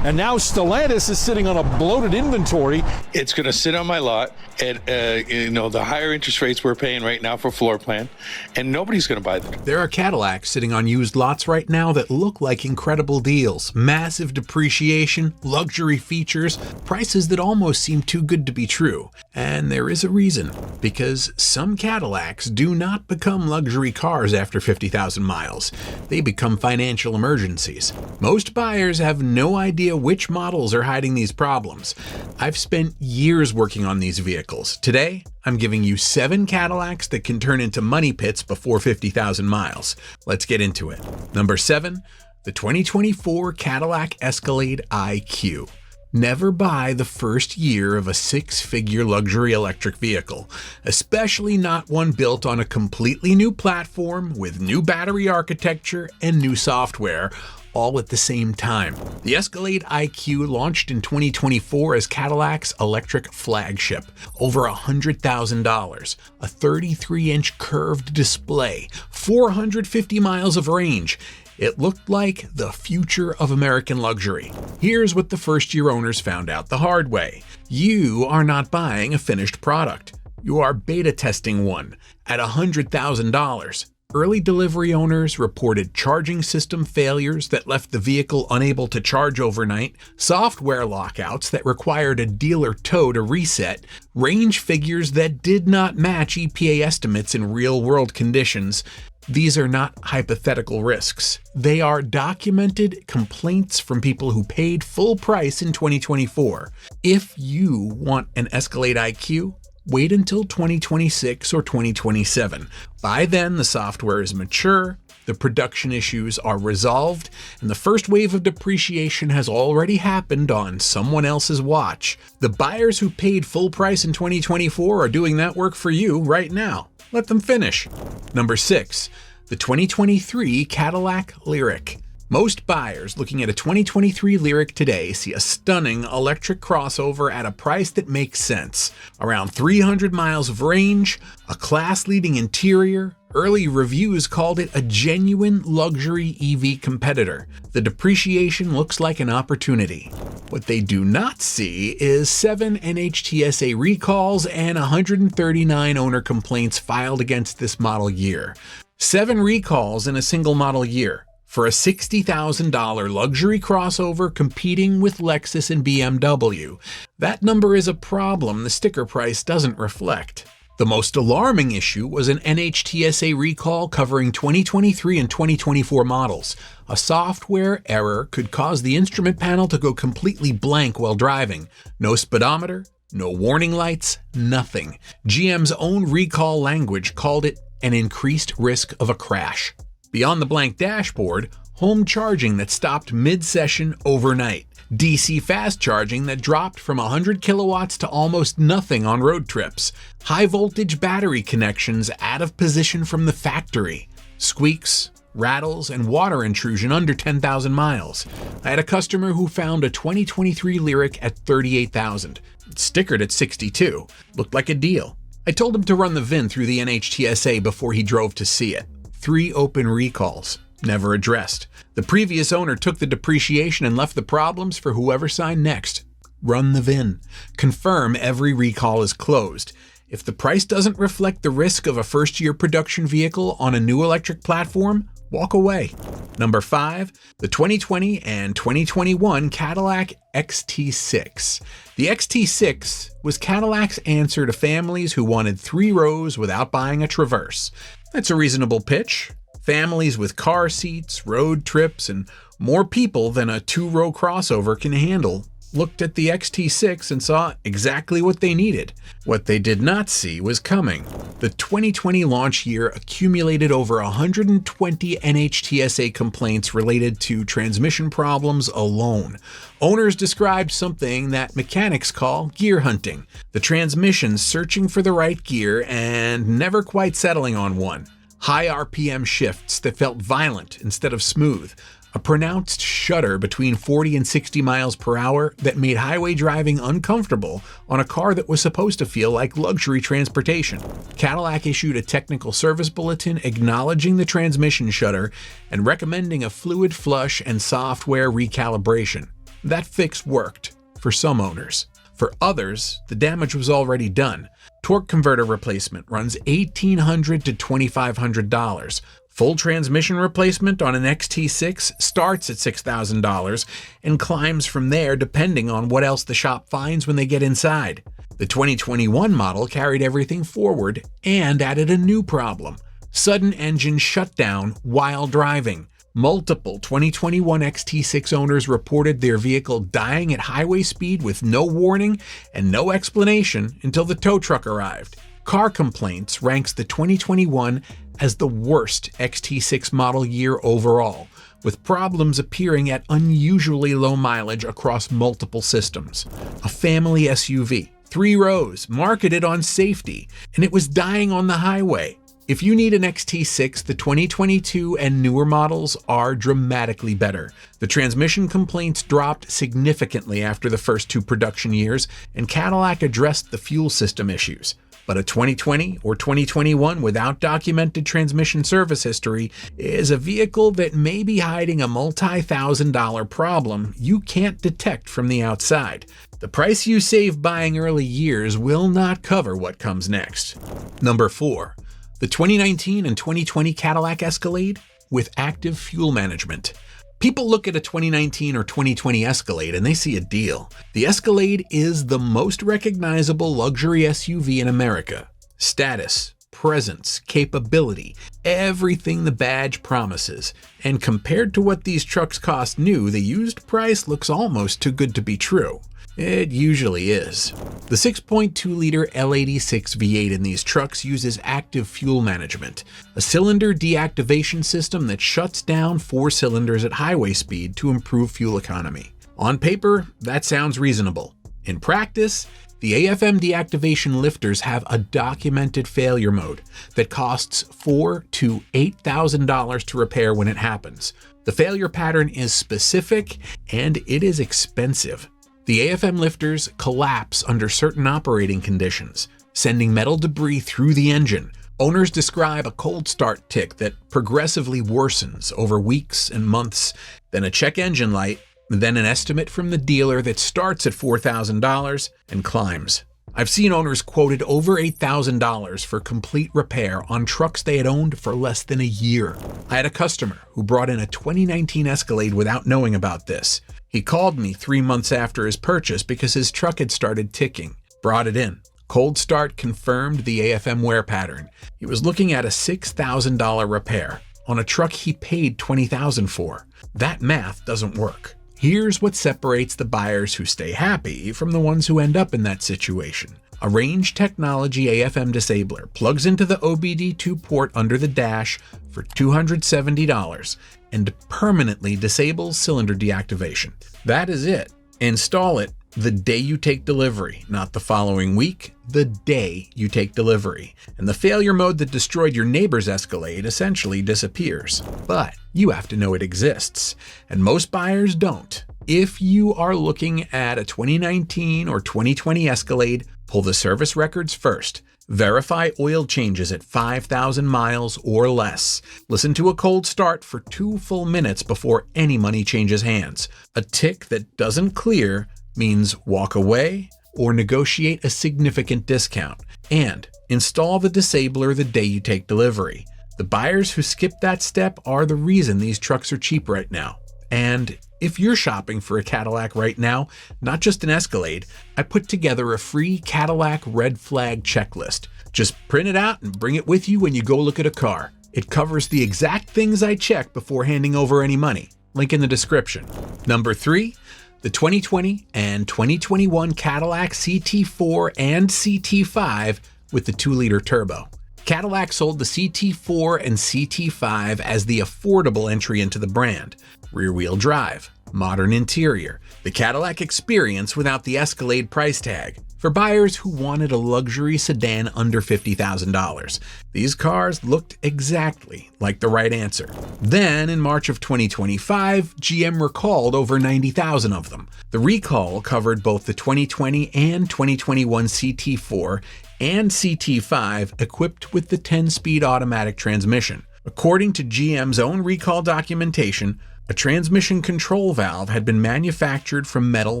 And now Stellantis is sitting on a bloated inventory. It's going to sit on my lot at the higher interest rates we're paying right now for floor plan, and nobody's going to buy them. There are Cadillacs sitting on used lots right now that look like incredible deals. Massive depreciation, luxury features, prices that almost seem too good to be true. And there is a reason, because some Cadillacs do not become luxury cars after 50,000 miles. They become financial emergencies. Most buyers have no idea which models are hiding these problems. I've spent years working on these vehicles. Today, I'm giving you 7 Cadillacs that can turn into money pits before 50,000 miles. Let's get into it. Number 7, the 2024 Cadillac Escalade IQ. Never buy the first year of a 6-figure luxury electric vehicle, especially not one built on a completely new platform with new battery architecture and new software, all at the same time. The Escalade IQ launched in 2024 as Cadillac's electric flagship. Over $100,000, a 33-inch curved display, 450 miles of range. It looked like the future of American luxury. Here's what the first-year owners found out the hard way. You are not buying a finished product. You are beta testing one at $100,000. Early delivery owners reported charging system failures that left the vehicle unable to charge overnight, software lockouts that required a dealer tow to reset, range figures that did not match EPA estimates in real-world conditions. These are not hypothetical risks. They are documented complaints from people who paid full price in 2024. If you want an Escalade IQ, wait until 2026 or 2027. By then, the software is mature, the production issues are resolved, and the first wave of depreciation has already happened on someone else's watch. The buyers who paid full price in 2024 are doing that work for you right now. Let them finish. Number 6, the 2023 Cadillac Lyriq. Most buyers looking at a 2023 Lyriq today see a stunning electric crossover at a price that makes sense. Around 300 miles of range, a class-leading interior. Early reviews called it a genuine luxury EV competitor. The depreciation looks like an opportunity. What they do not see is 7 NHTSA recalls and 139 owner complaints filed against this model year. 7 recalls in a single model year. For a $60,000 luxury crossover competing with Lexus and BMW. That number is a problem the sticker price doesn't reflect. The most alarming issue was an NHTSA recall covering 2023 and 2024 models. A software error could cause the instrument panel to go completely blank while driving. No speedometer, no warning lights, nothing. GM's own recall language called it an increased risk of a crash. Beyond the blank dashboard, home charging that stopped mid-session overnight. DC fast charging that dropped from 100 kilowatts to almost nothing on road trips. High voltage battery connections out of position from the factory. Squeaks, rattles, and water intrusion under 10,000 miles. I had a customer who found a 2023 Lyriq at $38,000. Stickered at $62,000. Looked like a deal. I told him to run the VIN through the NHTSA before he drove to see it. 3 open recalls, never addressed. The previous owner took the depreciation and left the problems for whoever signed next. Run the VIN. Confirm every recall is closed. If the price doesn't reflect the risk of a first-year production vehicle on a new electric platform, walk away. Number 5, the 2020 and 2021 Cadillac XT6. The XT6 was Cadillac's answer to families who wanted 3 rows without buying a Traverse. That's a reasonable pitch. Families with car seats, road trips, and more people than a 2-row crossover can handle looked at the XT6 and saw exactly what they needed. What they did not see was coming. The 2020 launch year accumulated over 120 NHTSA complaints related to transmission problems alone. Owners described something that mechanics call gear hunting. The transmission searching for the right gear and never quite settling on one. High RPM shifts that felt violent instead of smooth. A pronounced shudder between 40 and 60 miles per hour that made highway driving uncomfortable on a car that was supposed to feel like luxury transportation. Cadillac issued a technical service bulletin acknowledging the transmission shudder and recommending a fluid flush and software recalibration. That fix worked for some owners. For others, the damage was already done. Torque converter replacement runs $1,800 to $2,500. Full transmission replacement on an XT6 starts at $6,000 and climbs from there depending on what else the shop finds when they get inside. The 2021 model carried everything forward and added a new problem: sudden engine shutdown while driving. Multiple 2021 XT6 owners reported their vehicle dying at highway speed with no warning and no explanation until the tow truck arrived. Car Complaints ranks the 2021 as the worst XT6 model year overall, with problems appearing at unusually low mileage across multiple systems. A family SUV, 3 rows, marketed on safety, and it was dying on the highway. If you need an XT6, the 2022 and newer models are dramatically better. The transmission complaints dropped significantly after the first 2 production years, and Cadillac addressed the fuel system issues. But a 2020 or 2021 without documented transmission service history is a vehicle that may be hiding a multi-$1,000 problem you can't detect from the outside. The price you save buying early years will not cover what comes next. Number 4. The 2019 and 2020 Cadillac Escalade with active fuel management. People look at a 2019 or 2020 Escalade and they see a deal. The Escalade is the most recognizable luxury SUV in America. Status, presence, capability, everything the badge promises. And compared to what these trucks cost new, the used price looks almost too good to be true. It usually is. The 6.2-liter L86 V8 in these trucks uses active fuel management, a cylinder deactivation system that shuts down 4 cylinders at highway speed to improve fuel economy. On paper, that sounds reasonable. In practice, the AFM deactivation lifters have a documented failure mode that costs $4,000 to $8,000 to repair when it happens. The failure pattern is specific and it is expensive. The AFM lifters collapse under certain operating conditions, sending metal debris through the engine. Owners describe a cold start tick that progressively worsens over weeks and months, then a check engine light, then an estimate from the dealer that starts at $4,000 and climbs. I've seen owners quoted over $8,000 for complete repair on trucks they had owned for less than a year. I had a customer who brought in a 2019 Escalade without knowing about this. He called me 3 months after his purchase because his truck had started ticking. Brought it in. Cold start confirmed the AFM wear pattern. He was looking at a $6,000 repair on a truck he paid $20,000 for. That math doesn't work. Here's what separates the buyers who stay happy from the ones who end up in that situation. A Range Technology AFM disabler plugs into the OBD2 port under the dash for $270 and permanently disables cylinder deactivation. That is it. Install it the day you take delivery, not the following week, the day you take delivery. And the failure mode that destroyed your neighbor's Escalade essentially disappears. But you have to know it exists, and most buyers don't. If you are looking at a 2019 or 2020 Escalade, pull the service records first. Verify oil changes at 5,000 miles or less. Listen to a cold start for 2 full minutes before any money changes hands. A tick that doesn't clear means walk away or negotiate a significant discount. And install the disabler the day you take delivery. The buyers who skip that step are the reason these trucks are cheap right now. And if you're shopping for a Cadillac right now, not just an Escalade, I put together a free Cadillac red flag checklist. Just print it out and bring it with you when you go look at a car. It covers the exact things I check before handing over any money. Link in the description. Number 3, the 2020 and 2021 Cadillac CT4 and CT5 with the 2-liter turbo. Cadillac sold the CT4 and CT5 as the affordable entry into the brand. Rear-wheel drive, modern interior, the Cadillac experience without the Escalade price tag. For buyers who wanted a luxury sedan under $50,000, these cars looked exactly like the right answer. Then, in March of 2025, GM recalled over 90,000 of them. The recall covered both the 2020 and 2021 CT4 and CT5 equipped with the 10-speed automatic transmission. According to GM's own recall documentation, A transmission control valve had been manufactured from metal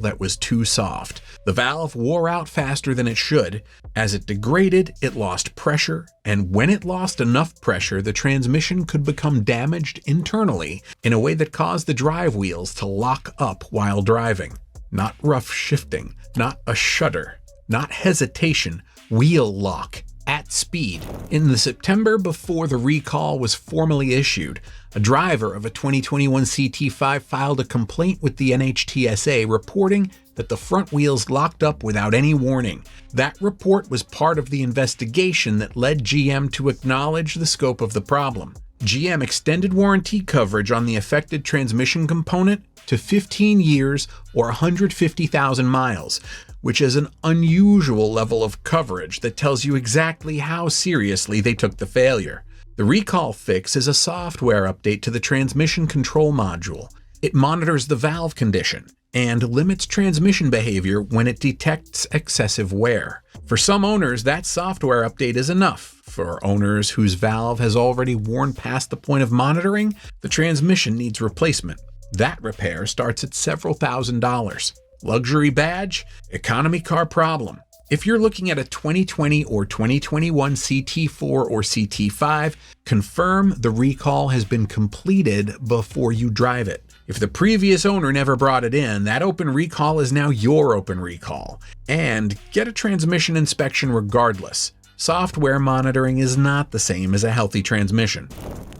that was too soft. The valve wore out faster than it should. As it degraded, it lost pressure, and when it lost enough pressure, the transmission could become damaged internally in a way that caused the drive wheels to lock up while driving. Not rough shifting, not a shudder, not hesitation, wheel lock. At speed. In the September before the recall was formally issued, a driver of a 2021 CT5 filed a complaint with the NHTSA reporting that the front wheels locked up without any warning. That report was part of the investigation that led GM to acknowledge the scope of the problem. GM extended warranty coverage on the affected transmission component to 15 years or 150,000 miles, which is an unusual level of coverage that tells you exactly how seriously they took the failure. The recall fix is a software update to the transmission control module. It monitors the valve condition and limits transmission behavior when it detects excessive wear. For some owners, that software update is enough. For owners whose valve has already worn past the point of monitoring, the transmission needs replacement. That repair starts at several $1,000s. Luxury badge, economy car problem. If you're looking at a 2020 or 2021 CT4 or CT5, confirm the recall has been completed before you drive it. If the previous owner never brought it in, that open recall is now your open recall. And get a transmission inspection regardless. Software monitoring is not the same as a healthy transmission.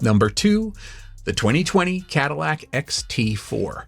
Number 2, the 2020 Cadillac XT4.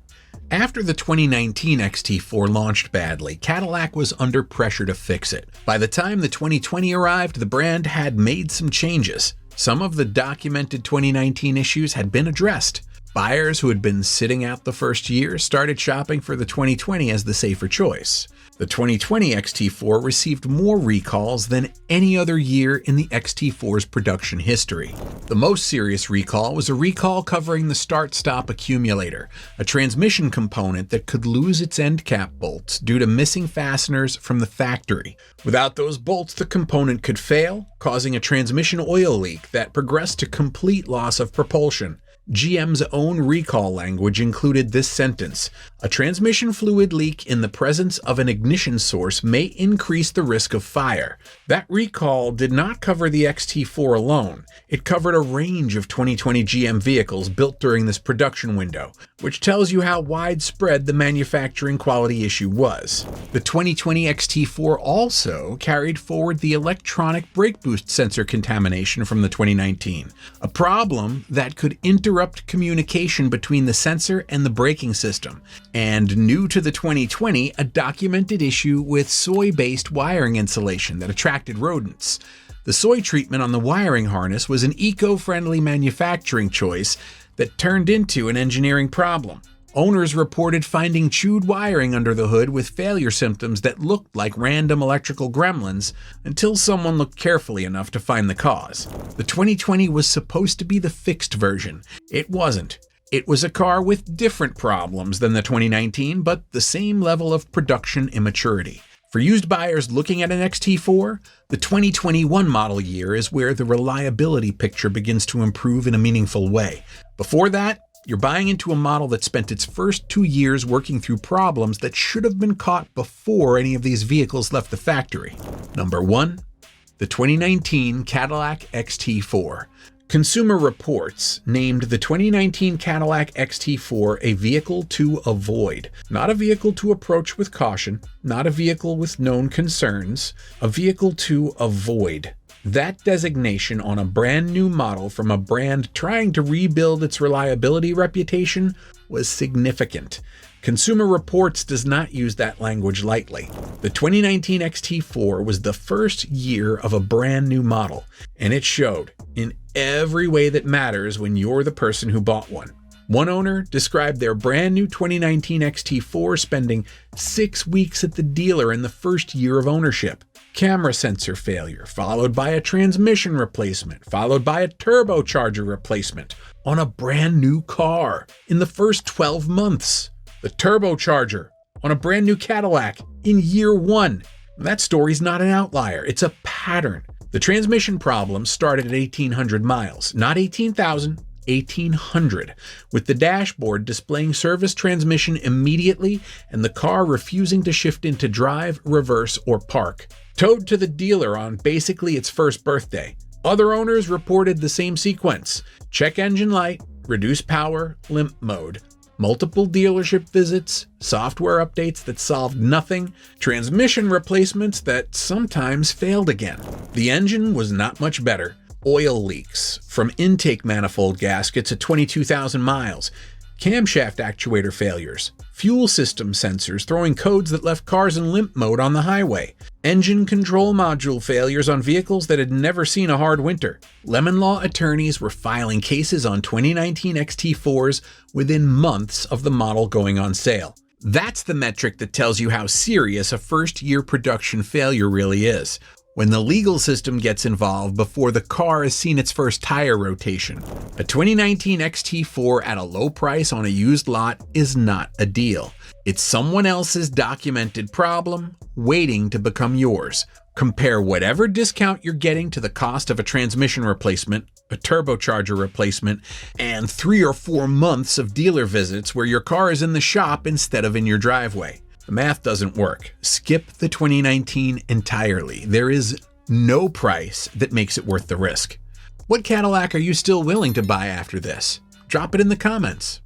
After the 2019 XT4 launched badly, Cadillac was under pressure to fix it. By the time the 2020 arrived, the brand had made some changes. Some of the documented 2019 issues had been addressed. Buyers who had been sitting out the first year started shopping for the 2020 as the safer choice. The 2020 XT4 received more recalls than any other year in the XT4's production history. The most serious recall was a recall covering the start-stop accumulator, a transmission component that could lose its end cap bolts due to missing fasteners from the factory. Without those bolts, the component could fail, causing a transmission oil leak that progressed to complete loss of propulsion. GM's own recall language included this sentence: "A transmission fluid leak in the presence of an ignition source may increase the risk of fire." That recall did not cover the XT4 alone. It covered a range of 2020 GM vehicles built during this production window, which tells you how widespread the manufacturing quality issue was. The 2020 XT4 also carried forward the electronic brake boost sensor contamination from the 2019, a problem that could interrupt communication between the sensor and the braking system, and new to the 2020, a documented issue with soy-based wiring insulation that attracted rodents. The soy treatment on the wiring harness was an eco-friendly manufacturing choice that turned into an engineering problem. Owners reported finding chewed wiring under the hood with failure symptoms that looked like random electrical gremlins until someone looked carefully enough to find the cause. The 2020 was supposed to be the fixed version. It wasn't. It was a car with different problems than the 2019, but the same level of production immaturity. For used buyers looking at an XT4, the 2021 model year is where the reliability picture begins to improve in a meaningful way. Before that, you're buying into a model that spent its first 2 years working through problems that should have been caught before any of these vehicles left the factory. Number 1, the 2019 Cadillac XT4. Consumer Reports named the 2019 Cadillac XT4 a vehicle to avoid. Not a vehicle to approach with caution, not a vehicle with known concerns, a vehicle to avoid. That designation on a brand new model from a brand trying to rebuild its reliability reputation was significant. Consumer Reports does not use that language lightly. The 2019 XT4 was the first year of a brand new model, and it showed in every way that matters when you're the person who bought one. One owner described their brand new 2019 XT4 spending 6 weeks at the dealer in the first year of ownership. Camera sensor failure, followed by a transmission replacement, followed by a turbocharger replacement on a brand new car in the first 12 months. The turbocharger on a brand new Cadillac in year 1. That story's not an outlier, it's a pattern. The transmission problem started at 1,800 miles, not 18,000, 1800, with the dashboard displaying service transmission immediately and the car refusing to shift into drive, reverse, or park. Towed to the dealer on basically its first birthday. Other owners reported the same sequence: check engine light, reduce power, limp mode. Multiple dealership visits, software updates that solved nothing, transmission replacements that sometimes failed again. The engine was not much better. Oil leaks from intake manifold gaskets at 22,000 miles, camshaft actuator failures, fuel system sensors throwing codes that left cars in limp mode on the highway, engine control module failures on vehicles that had never seen a hard winter. Lemon Law attorneys were filing cases on 2019 XT4s within months of the model going on sale. That's the metric that tells you how serious a first-year production failure really is, when the legal system gets involved before the car has seen its first tire rotation. A 2019 XT4 at a low price on a used lot is not a deal. It's someone else's documented problem waiting to become yours. Compare whatever discount you're getting to the cost of a transmission replacement, a turbocharger replacement, and 3 or 4 months of dealer visits where your car is in the shop instead of in your driveway. The math doesn't work. Skip the 2019 entirely. There is no price that makes it worth the risk. What Cadillac are you still willing to buy after this? Drop it in the comments.